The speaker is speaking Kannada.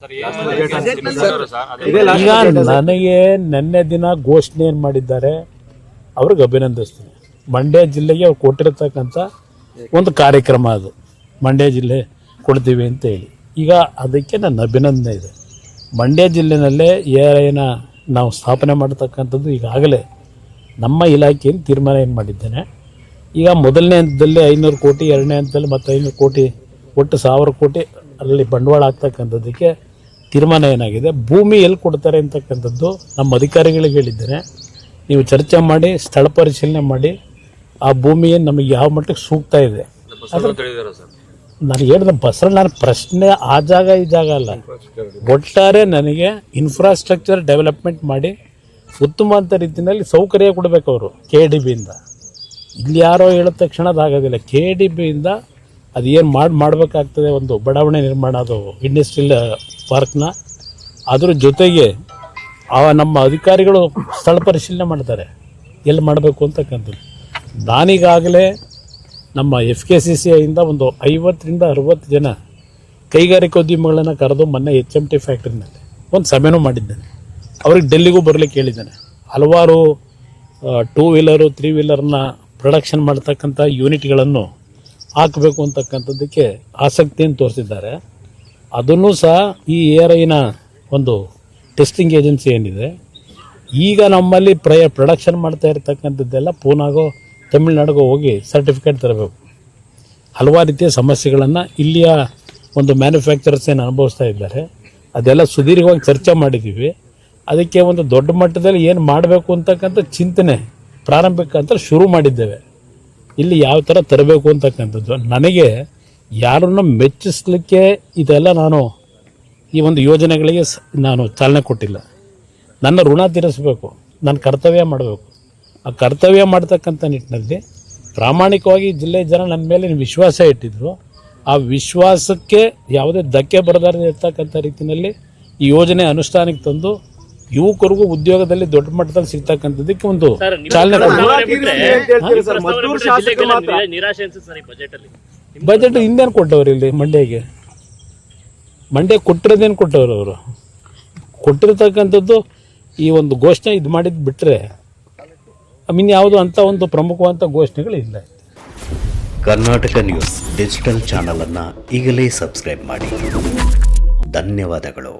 ಈಗ ನನಗೆ ನಿನ್ನೆ ದಿನ ಘೋಷಣೆ ಏನು ಮಾಡಿದ್ದಾರೆ ಅವ್ರಿಗೆ ಅಭಿನಂದಿಸ್ತೀನಿ. ಮಂಡ್ಯ ಜಿಲ್ಲೆಗೆ ಅವ್ರು ಕೊಟ್ಟಿರತಕ್ಕಂಥ ಒಂದು ಕಾರ್ಯಕ್ರಮ ಅದು, ಮಂಡ್ಯ ಜಿಲ್ಲೆ ಕೊಡ್ತೀವಿ ಅಂತ ಹೇಳಿ. ಈಗ ಅದಕ್ಕೆ ನನ್ನ ಅಭಿನಂದನೆ ಇದೆ. ಮಂಡ್ಯ ಜಿಲ್ಲೆನಲ್ಲೇ ಏನ ನಾವು ಸ್ಥಾಪನೆ ಮಾಡತಕ್ಕಂಥದ್ದು ಈಗಾಗಲೇ ನಮ್ಮ ಇಲಾಖೆಯಲ್ಲಿ ತೀರ್ಮಾನ ಏನು ಮಾಡಿದ್ದೇನೆ. ಈಗ ಮೊದಲನೇ ಹಂತದಲ್ಲಿ 500 ಕೋಟಿ, ಎರಡನೇ ಹಂತದಲ್ಲಿ ಮತ್ತು 500 ಕೋಟಿ, ಒಟ್ಟು 1000 ಕೋಟಿ ಅಲ್ಲಿ ಬಂಡವಾಳ ಆಗ್ತಕ್ಕಂಥದ್ದಕ್ಕೆ ತೀರ್ಮಾನ ಏನಾಗಿದೆ. ಭೂಮಿ ಎಲ್ಲಿ ಕೊಡ್ತಾರೆ ಅಂತಕ್ಕಂಥದ್ದು ನಮ್ಮ ಅಧಿಕಾರಿಗಳಿಗೆ ಹೇಳಿದ್ದೇನೆ. ನೀವು ಚರ್ಚೆ ಮಾಡಿ, ಸ್ಥಳ ಪರಿಶೀಲನೆ ಮಾಡಿ, ಆ ಭೂಮಿ ನಮಗೆ ಯಾವ ಮಟ್ಟಕ್ಕೆ ಸೂಕ್ತ ಇದೆ. ನಾನು ಹೇಳಿದ ನಾನು ಪ್ರಶ್ನೆ ಆ ಜಾಗ ಈ ಜಾಗ ಅಲ್ಲ, ಒಟ್ಟಾರೆ ನನಗೆ ಇನ್ಫ್ರಾಸ್ಟ್ರಕ್ಚರ್ ಡೆವಲಪ್ಮೆಂಟ್ ಮಾಡಿ ಉತ್ತಮವಾದ ರೀತಿಯಲ್ಲಿ ಸೌಕರ್ಯ ಕೊಡಬೇಕು ಅವರು. KDBಯಿಂದ ಇಲ್ಲಿ ಯಾರೋ ಹೇಳಿದ ತಕ್ಷಣ ಅದಾಗೋದಿಲ್ಲ. KDBಯಿಂದ ಅದು ಏನು ಮಾಡಬೇಕಾಗ್ತದೆ, ಒಂದು ಬಡಾವಣೆ ನಿರ್ಮಾಣ, ಅದು ಇಂಡಸ್ಟ್ರಿಯಲ್ ಪಾರ್ಕ್ನ. ಅದ್ರ ಜೊತೆಗೆ ನಮ್ಮ ಅಧಿಕಾರಿಗಳು ಸ್ಥಳ ಪರಿಶೀಲನೆ ಮಾಡ್ತಾರೆ ಎಲ್ಲಿ ಮಾಡಬೇಕು ಅಂತಕ್ಕಂಥದ್ದು. ನಾನೀಗಾಗಲೇ ನಮ್ಮ FKCCIಯಿಂದ ಒಂದು 50ರಿಂದ 60 ಜನ ಕೈಗಾರಿಕೋದ್ಯಮಿಗಳನ್ನು ಕರೆದು ಮೊನ್ನೆ HMT ಫ್ಯಾಕ್ಟ್ರಿನಲ್ಲಿ ಒಂದು ಸಭೆನೂ ಮಾಡಿದ್ದೇನೆ. ಅವ್ರಿಗೆ ಡೆಲ್ಲಿಗೂ ಬರಲಿಕ್ಕೆ ಹೇಳಿದ್ದೇನೆ. ಹಲವಾರು 2 ವೀಲರು 3 ವೀಲರ್ನ ಪ್ರೊಡಕ್ಷನ್ ಮಾಡ್ತಕ್ಕಂಥ ಯೂನಿಟ್ಗಳನ್ನು ಹಾಕಬೇಕು ಅಂತಕ್ಕಂಥದ್ದಕ್ಕೆ ಆಸಕ್ತಿಯನ್ನು ತೋರಿಸಿದ್ದಾರೆ. ಅದನ್ನು ಸಹ ಈ ARIನ ಒಂದು ಟೆಸ್ಟಿಂಗ್ ಏಜೆನ್ಸಿ ಏನಿದೆ, ಈಗ ನಮ್ಮಲ್ಲಿ ಪ್ರೊಡಕ್ಷನ್ ಮಾಡ್ತಾ ಇರ್ತಕ್ಕಂಥದ್ದೆಲ್ಲ ಪೂನಾಗೋ ತಮಿಳ್ನಾಡಿಗೋ ಹೋಗಿ ಸರ್ಟಿಫಿಕೇಟ್ ತರಬೇಕು. ಹಲವಾರು ರೀತಿಯ ಸಮಸ್ಯೆಗಳನ್ನು ಇಲ್ಲಿಯ ಒಂದು ಮ್ಯಾನುಫ್ಯಾಕ್ಚರರ್ಸ್ ಏನು ಅನುಭವಿಸ್ತಾ ಇದ್ದಾರೆ, ಅದೆಲ್ಲ ಸುದೀರ್ಘವಾಗಿ ಚರ್ಚೆ ಮಾಡಿದ್ದೀವಿ. ಅದಕ್ಕೆ ಒಂದು ದೊಡ್ಡ ಮಟ್ಟದಲ್ಲಿ ಏನು ಮಾಡಬೇಕು ಅಂತಕ್ಕಂಥ ಚಿಂತನೆ ಪ್ರಾರಂಭಿಕ ಅಂತ ಶುರು ಮಾಡಿದ್ದೇವೆ. ಇಲ್ಲಿ ಯಾವ ಥರ ತರಬೇಕು ಅಂತಕ್ಕಂಥದ್ದು ನನಗೆ ಯಾರನ್ನು ಮೆಚ್ಚಿಸ್ಲಿಕ್ಕೆ ಇದೆಲ್ಲ ನಾನು ಈ ಒಂದು ಯೋಜನೆಗಳಿಗೆ ನಾನು ಚಾಲನೆ ಕೊಟ್ಟಿಲ್ಲ. ನನ್ನ ಋಣ ತೀರಿಸಬೇಕು, ನನ್ನ ಕರ್ತವ್ಯ ಮಾಡಬೇಕು. ಆ ಕರ್ತವ್ಯ ಮಾಡ್ತಕ್ಕಂಥ ನಿಟ್ಟಿನಲ್ಲಿ ಪ್ರಾಮಾಣಿಕವಾಗಿ ಜಿಲ್ಲೆಯ ಜನ ನನ್ನ ಮೇಲೆ ವಿಶ್ವಾಸ ಇಟ್ಟಿದ್ರು. ಆ ವಿಶ್ವಾಸಕ್ಕೆ ಯಾವುದೇ ಧಕ್ಕೆ ಬರದಾರದೆ ಇರ್ತಕ್ಕಂಥ ರೀತಿಯಲ್ಲಿ ಈ ಯೋಜನೆ ಅನುಷ್ಠಾನಕ್ಕೆ ತಂದು ಯುವಕರಿಗೂ ಉದ್ಯೋಗದಲ್ಲಿ ದೊಡ್ಡ ಮಟ್ಟದಲ್ಲಿ ಸಿಗ್ತಕ್ಕಂಥದ್ದಕ್ಕೆ ಒಂದು ಚಾಲನೆ. ಬಜೆಟ್ ಹಿಂದೇನು ಕೊಟ್ಟವ್ರು ಇಲ್ಲಿ ಮಂಡ್ಯ ಕೊಟ್ಟಿರೋದೇನು ಕೊಟ್ಟವ್ರು ಅವರು. ಕೊಟ್ಟಿರ್ತಕ್ಕಂಥದ್ದು ಈ ಒಂದು ಘೋಷಣೆ ಇದು ಮಾಡಿದ್ದು ಬಿಟ್ಟರೆ ಯಾವುದು ಅಂತ ಒಂದು ಪ್ರಮುಖವಾದಂಥ ಘೋಷಣೆಗಳು ಇಲ್ಲ. ಕರ್ನಾಟಕ ನ್ಯೂಸ್ ಡಿಜಿಟಲ್ ಚಾನಲ್ ಅನ್ನು ಈಗಲೇ ಸಬ್ಸ್ಕ್ರೈಬ್ ಮಾಡಿ. ಧನ್ಯವಾದಗಳು.